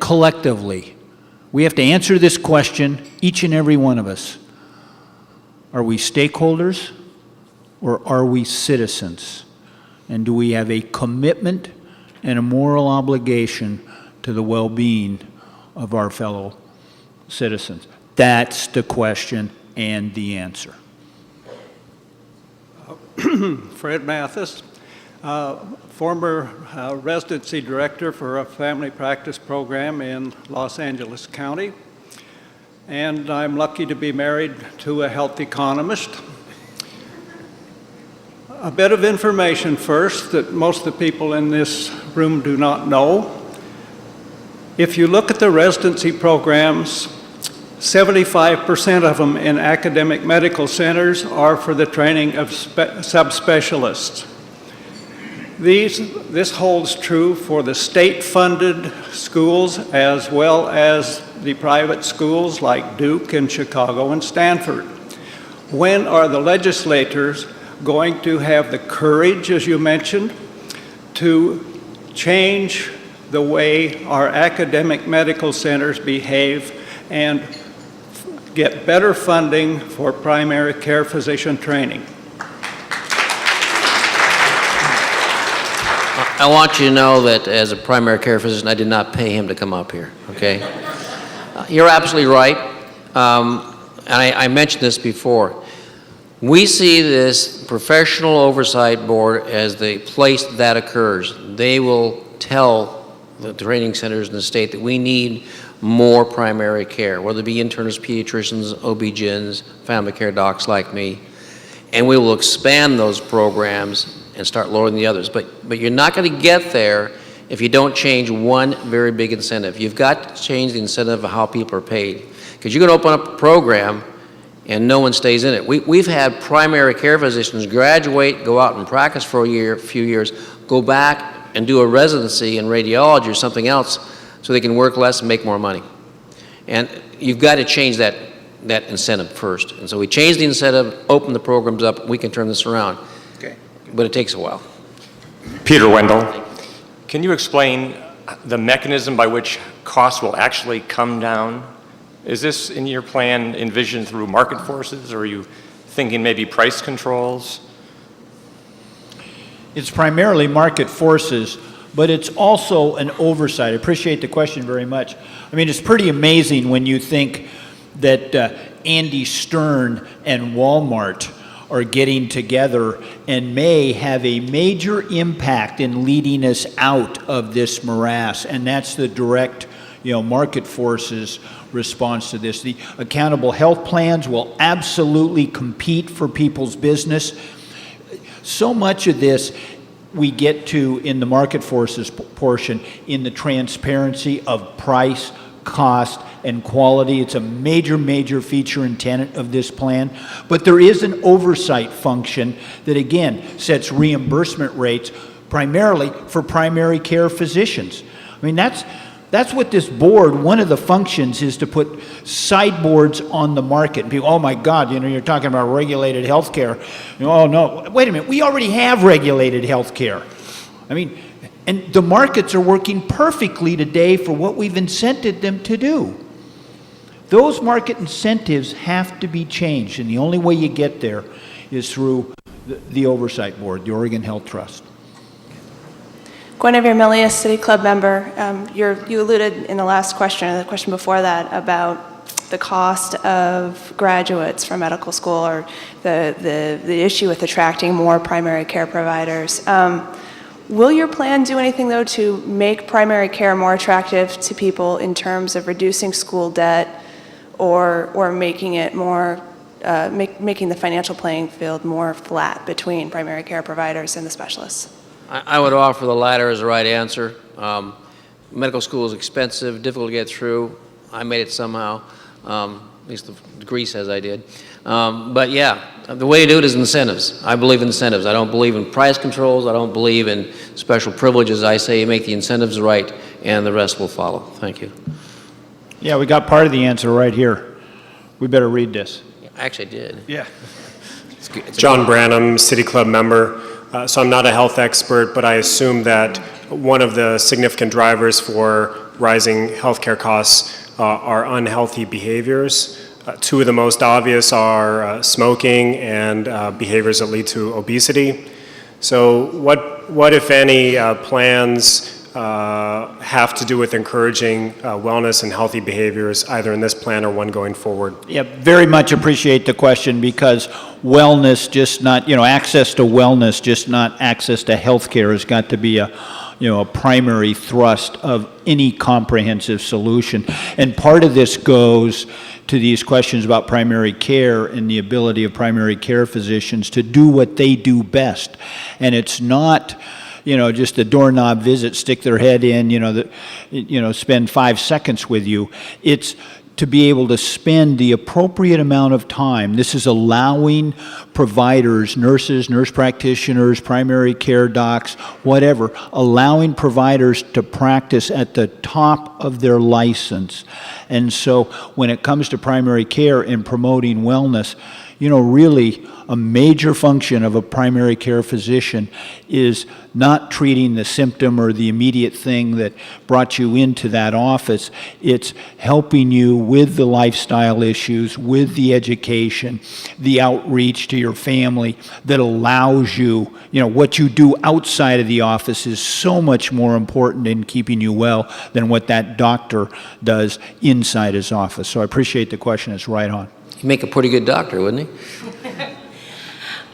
collectively. We have to answer this question, each and every one of us. Are we stakeholders or are we citizens? And do we have a commitment and a moral obligation to the well-being of our fellow citizens? That's the question and the answer. Fred Mathis, former residency director for a family practice program in Los Angeles County. And I'm lucky to be married to a health economist. A bit of information first that most of the people in this room do not know. If you look at the residency programs, 75% of them in academic medical centers are for the training of subspecialists. This holds true for the state-funded schools as well as the private schools like Duke and Chicago and Stanford. When are the legislators going to have the courage, as you mentioned, to change the way our academic medical centers behave and get better funding for primary care physician training? I want you to know that as a primary care physician, I did not pay him to come up here, okay? You're absolutely right. And I mentioned this before. We see this professional oversight board as the place that occurs. They will tell the training centers in the state that we need more primary care, whether it be internists, pediatricians, OB-GYNs, family care docs like me. And we will expand those programs and start lowering the others. But you're not going to get there if you don't change one very big incentive. You've got to change the incentive of how people are paid. Because you're going to open up a program and no one stays in it. We've had primary care physicians graduate, go out and practice for a few years, go back and do a residency in radiology or something else so they can work less and make more money. And you've got to change that incentive first. And so we change the incentive, open the programs up, we can turn this around. Okay. But it takes a while. Peter Wendell, can you explain the mechanism by which costs will actually come down? Is this in your plan envisioned through market forces, or are you thinking maybe price controls? It's primarily market forces, but it's also an oversight. I appreciate the question very much. I mean, it's pretty amazing when you think that Andy Stern and Walmart are getting together and may have a major impact in leading us out of this morass, and that's the direct, market forces response to this. The accountable health plans will absolutely compete for people's business. So much of this we get to in the market forces portion in the transparency of price, cost, and quality. It's a major, major feature and tenet of this plan. But there is an oversight function that, again, sets reimbursement rates primarily for primary care physicians. I mean, that's what this board, one of the functions is to put sideboards on the market. And people, oh my God, you're talking about regulated health care. Oh no, wait a minute, we already have regulated health care. I mean, and the markets are working perfectly today for what we've incented them to do. Those market incentives have to be changed, and the only way you get there is through the oversight board, the Oregon Health Trust. Guinevere Milius, City Club member. You alluded in the last question, or the question before that, about the cost of graduates from medical school, or the issue with attracting more primary care providers. Will your plan do anything, though, to make primary care more attractive to people in terms of reducing school debt, or making it more, making the financial playing field more flat between primary care providers and the specialists? I would offer the latter as the right answer. Medical school is expensive, difficult to get through. I made it somehow, at least the degree says I did. But yeah, the way to do it is incentives. I believe in incentives. I don't believe in price controls. I don't believe in special privileges. I say you make the incentives right, and the rest will follow. Thank you. Yeah, we got part of the answer right here. We better read this. I actually did. Yeah. It's John Branham, City Club member. So I'm not a health expert, but I assume that one of the significant drivers for rising healthcare costs are unhealthy behaviors. Two of the most obvious are smoking and behaviors that lead to obesity. So what if any, plans have to do with encouraging wellness and healthy behaviors, either in this plan or one going forward? Yeah, very much appreciate the question, because wellness, just not, access to wellness, just not access to health care, has got to be a primary thrust of any comprehensive solution. And part of this goes to these questions about primary care and the ability of primary care physicians to do what they do best. And it's not, just a doorknob visit, stick their head in, spend 5 seconds with you. It's to be able to spend the appropriate amount of time. This is allowing providers, nurses, nurse practitioners, primary care docs, whatever, allowing providers to practice at the top of their license. And so when it comes to primary care and promoting wellness, really a major function of a primary care physician is not treating the symptom or the immediate thing that brought you into that office. It's helping you with the lifestyle issues, with the education, the outreach to your family that allows you, what you do outside of the office is so much more important in keeping you well than what that doctor does inside his office. So I appreciate the question. It's right on. He'd make a pretty good doctor, wouldn't he?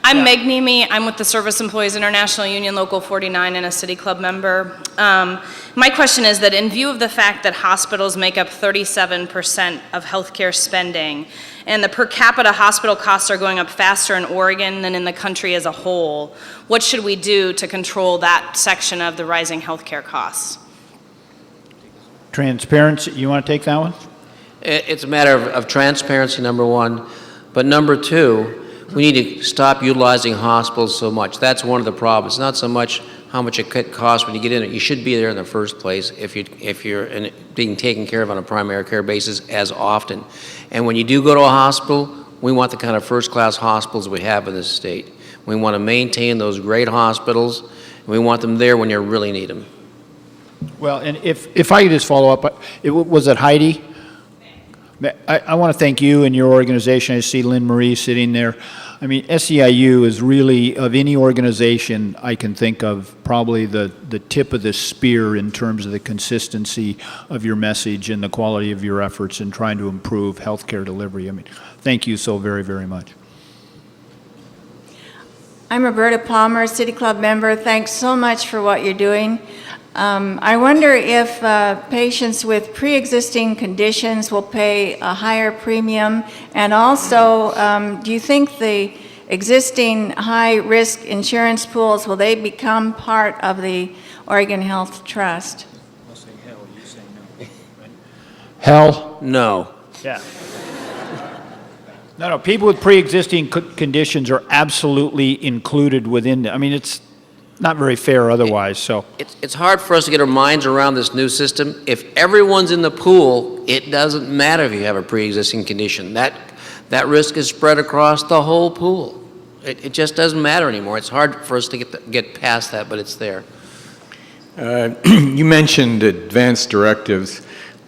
I'm Meg Nemi. I'm with the Service Employees International Union Local 49 and a City Club member. My question is that in view of the fact that hospitals make up 37% of healthcare spending, and the per capita hospital costs are going up faster in Oregon than in the country as a whole, what should we do to control that section of the rising healthcare costs? Transparency, you want to take that one? It's a matter of transparency, number one. But number two, we need to stop utilizing hospitals so much. That's one of the problems. It's not so much how much it costs when you get in it. You should be there in the first place if you're being taken care of on a primary care basis as often. And when you do go to a hospital, we want the kind of first-class hospitals we have in this state. We want to maintain those great hospitals, and we want them there when you really need them. Well, and if I could just follow up, was it Heidi? I want to thank you and your organization. I see Lynn Marie sitting there. I mean, SEIU is really, of any organization I can think of, probably the tip of the spear in terms of the consistency of your message and the quality of your efforts in trying to improve healthcare delivery. I mean, thank you so very, very much. I'm Roberta Palmer, City Club member. Thanks so much for what you're doing. I wonder if patients with pre-existing conditions will pay a higher premium, and also, do you think the existing high-risk insurance pools, will they become part of the Oregon Health Trust? I'll say hell, you say no. Right? Hell? No. Yeah. No, people with pre-existing conditions are absolutely included within, I mean, it's not very fair otherwise, so. It's hard for us to get our minds around this new system. If everyone's in the pool, it doesn't matter if you have a pre-existing condition. That risk is spread across the whole pool. It just doesn't matter anymore. It's hard for us to get past that, but it's there. You mentioned advanced directives.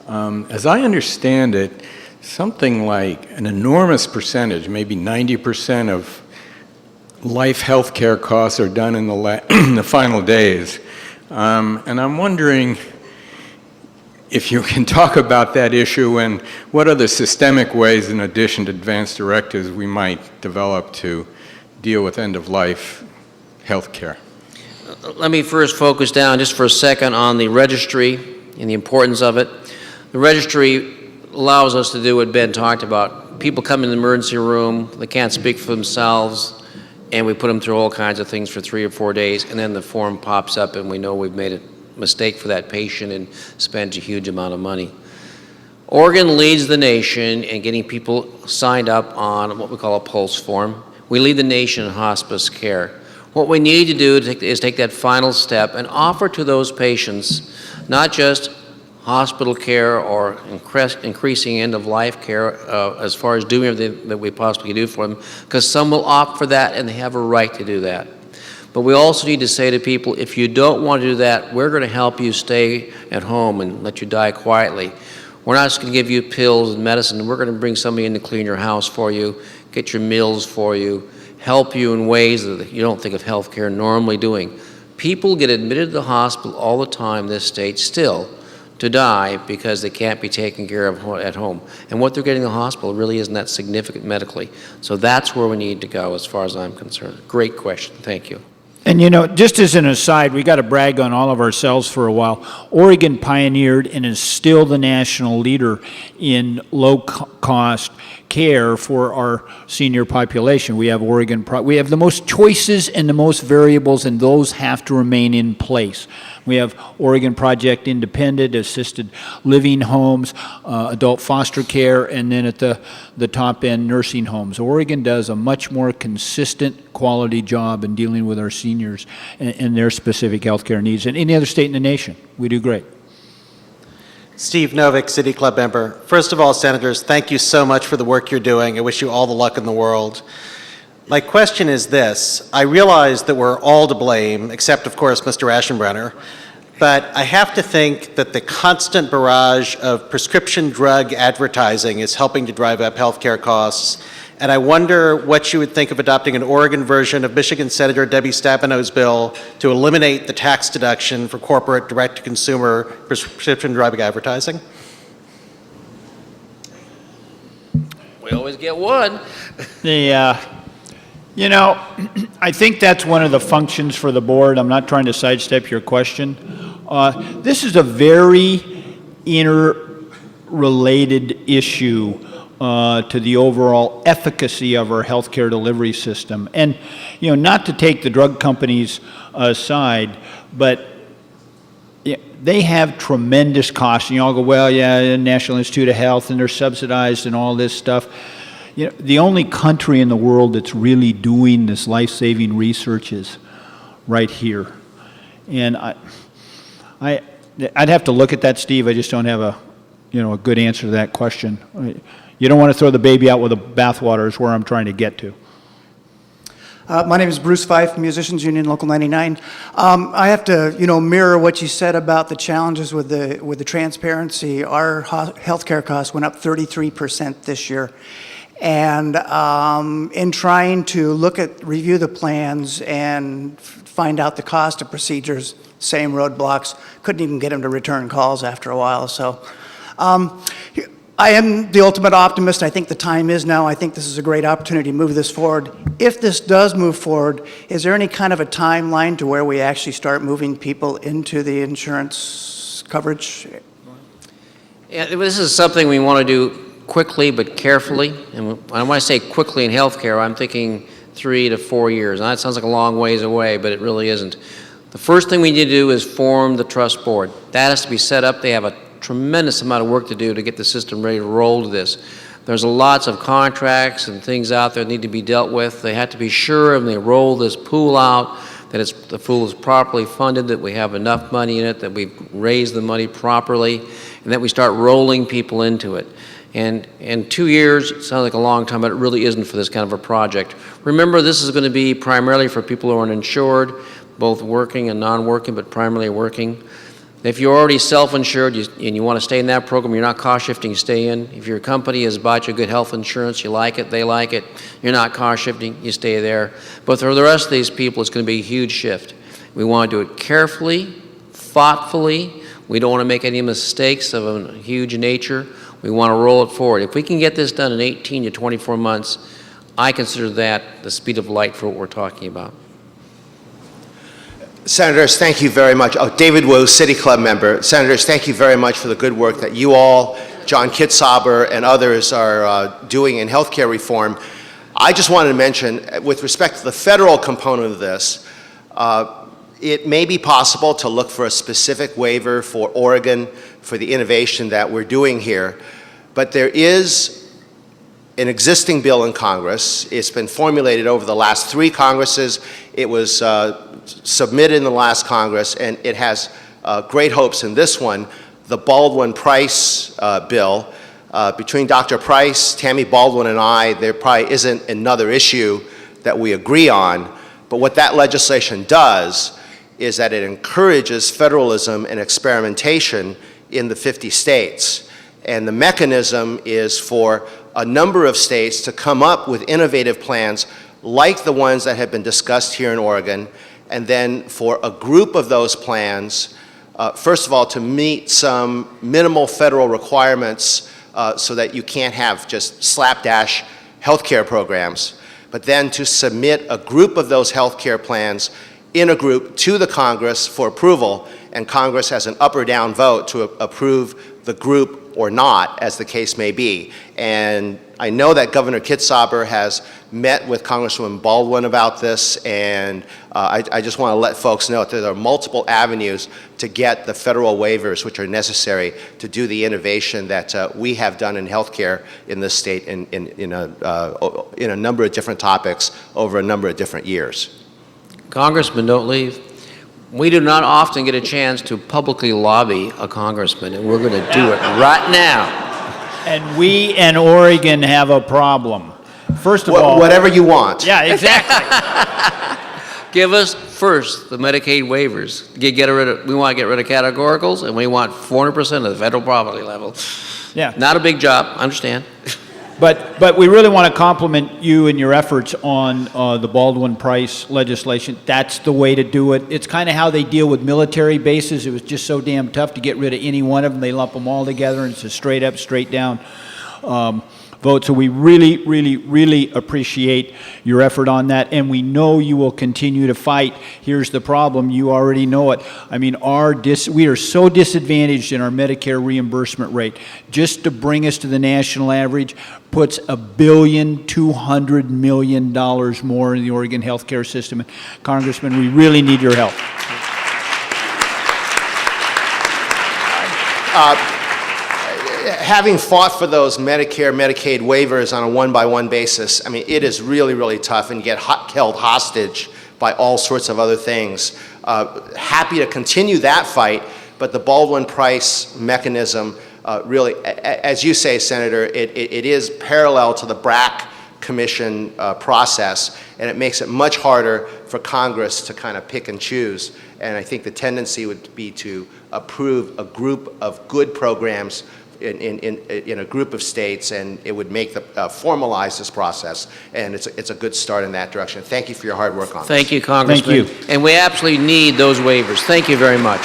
As I understand it, something like an enormous percentage, maybe 90% of life health care costs are done in the final days. And I'm wondering if you can talk about that issue and what other systemic ways, in addition to advanced directives, we might develop to deal with end-of-life health care. Let me first focus down just for a second on the registry and the importance of it. The registry allows us to do what Ben talked about. People come in the emergency room, they can't speak for themselves, and we put them through all kinds of things for 3 or 4 days, and then the form pops up and we know we've made a mistake for that patient and spent a huge amount of money. Oregon leads the nation in getting people signed up on what we call a PULSE form. We lead the nation in hospice care. What we need to do is take that final step and offer to those patients not just hospital care or increasing end-of-life care as far as doing everything that we possibly do for them, because some will opt for that and they have a right to do that. But we also need to say to people, if you don't want to do that, we're going to help you stay at home and let you die quietly. We're not just going to give you pills and medicine. We're going to bring somebody in to clean your house for you, get your meals for you, help you in ways that you don't think of healthcare normally doing. People get admitted to the hospital all the time in this state still to die because they can't be taken care of at home. And what they're getting in the hospital really isn't that significant medically. So that's where we need to go as far as I'm concerned. Great question. Thank you. And you know, just as an aside, we got to brag on all of ourselves for a while. Oregon pioneered and is still the national leader in low-cost care for our senior population. We have we have the most choices and the most variables, and those have to remain in place. We have Oregon Project Independent, assisted living homes, adult foster care, and then at the top end, nursing homes. Oregon does a much more consistent quality job in dealing with our seniors and their specific health care needs than any other state in the nation. We do great. Steve Novick, City Club member. First of all, Senators, thank you so much for the work you're doing. I wish you all the luck in the world. My question is this. I realize that we're all to blame, except, of course, Mr. Aschenbrenner, but I have to think that the constant barrage of prescription drug advertising is helping to drive up healthcare costs, and I wonder what you would think of adopting an Oregon version of Michigan Senator Debbie Stabeno's bill to eliminate the tax deduction for corporate direct-to-consumer prescription drug advertising. We always get one. You know, I think that's one of the functions for the board. I'm not trying to sidestep your question. This is a very interrelated issue to the overall efficacy of our healthcare delivery system. And, you know, not to take the drug companies aside, but they have tremendous costs. And you all go, well, yeah, National Institute of Health, and they're subsidized and all this stuff. You know, the only country in the world that's really doing this life-saving research is right here. And I'd have to look at that, Steve. I just don't have a good answer to that question. You don't want to throw the baby out with the bathwater is where I'm trying to get to. My name is Bruce Fife, Musicians Union, Local 99. I have to, mirror what you said about the challenges with the transparency. Our healthcare costs went up 33% this year. And in trying to review the plans and find out the cost of procedures, same roadblocks, couldn't even get them to return calls after a while. So I am the ultimate optimist. I think the time is now. I think this is a great opportunity to move this forward. If this does move forward, is there any kind of a timeline to where we actually start moving people into the insurance coverage? Yeah, this is something we want to do quickly but carefully. And when I say quickly in healthcare, I'm thinking 3 to 4 years. And that sounds like a long ways away, but it really isn't. The first thing we need to do is form the trust board. That has to be set up. They have a tremendous amount of work to do to get the system ready to roll to this. There's lots of contracts and things out there that need to be dealt with. They have to be sure when they roll this pool out that the pool is properly funded, that we have enough money in it, that we've raised the money properly, and that we start rolling people into it. And 2 years sounds like a long time, but it really isn't for this kind of a project. Remember, this is going to be primarily for people who are uninsured, both working and non-working, but primarily working. If you're already self-insured and you want to stay in that program, you're not cost shifting, you stay in. If your company has bought you good health insurance, you like it, they like it, you're not cost shifting, you stay there. But for the rest of these people, it's going to be a huge shift. We want to do it carefully, thoughtfully. We don't want to make any mistakes of a huge nature. We want to roll it forward. If we can get this done in 18 to 24 months, I consider that the speed of light for what we're talking about. Senators, thank you very much. Oh, David Wu, City Club member. Senators, thank you very much for the good work that you all, John Kitzhaber, and others are doing in healthcare reform. I just wanted to mention, with respect to the federal component of this, it may be possible to look for a specific waiver for Oregon for the innovation that we're doing here, but there is an existing bill in Congress. It's been formulated over the last 3 Congresses. It was submitted in the last Congress, and it has great hopes in this one, the Baldwin-Price bill. Between Dr. Price, Tammy Baldwin, and I, there probably isn't another issue that we agree on, but what that legislation does is that it encourages federalism and experimentation in the 50 states. And the mechanism is for a number of states to come up with innovative plans like the ones that have been discussed here in Oregon, and then for a group of those plans, first of all, to meet some minimal federal requirements so that you can't have just slapdash healthcare programs, but then to submit a group of those healthcare plans in a group to the Congress for approval, and Congress has an up or down vote to approve the group or not, as the case may be. And I know that Governor Kitzhaber has met with Congresswoman Baldwin about this, and I just want to let folks know that there are multiple avenues to get the federal waivers which are necessary to do the innovation that we have done in healthcare in this state in a number of different topics over a number of different years. Congressman, don't leave. We do not often get a chance to publicly lobby a congressman, and we're going to do it right now. And we and Oregon have a problem. First of all, whatever you want. Yeah, exactly. Give us first the Medicaid waivers. We want to get rid of categoricals, and we want 400% of the federal poverty level. Yeah. Not a big job, I understand. But we really want to compliment you and your efforts on the Baldwin-Price legislation. That's the way to do it. It's kind of how they deal with military bases. It was just so damn tough to get rid of any one of them. They lump them all together, and it's a straight up, straight down vote. So we really, really, really appreciate your effort on that, and we know you will continue to fight. Here's the problem. You already know it. I mean, we are so disadvantaged in our Medicare reimbursement rate. Just to bring us to the national average puts $1.2 billion more in the Oregon healthcare system. And Congressman, we really need your help. Having fought for those Medicare, Medicaid waivers on a one-by-one basis, I mean, it is really, really tough, and you get held hostage by all sorts of other things. Happy to continue that fight, but the Baldwin-Price mechanism really, as you say, Senator, it is parallel to the BRAC Commission process, and it makes it much harder for Congress to kind of pick and choose. And I think the tendency would be to approve a group of good programs in a group of states, and it would make formalize this process, and it's a good start in that direction. Thank you for your hard work on this. Thank you, Congressman. Thank you. And we absolutely need those waivers. Thank you very much.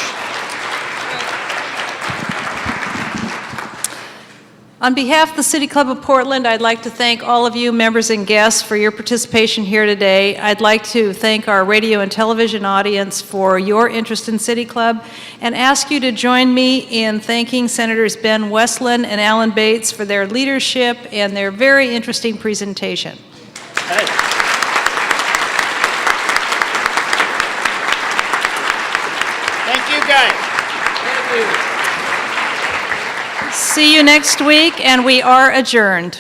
On behalf of the City Club of Portland, I'd like to thank all of you members and guests for your participation here today. I'd like to thank our radio and television audience for your interest in City Club, and ask you to join me in thanking Senators Ben Westlund and Alan Bates for their leadership and their very interesting presentation. Hey. Thank you, guys. See you next week, and we are adjourned.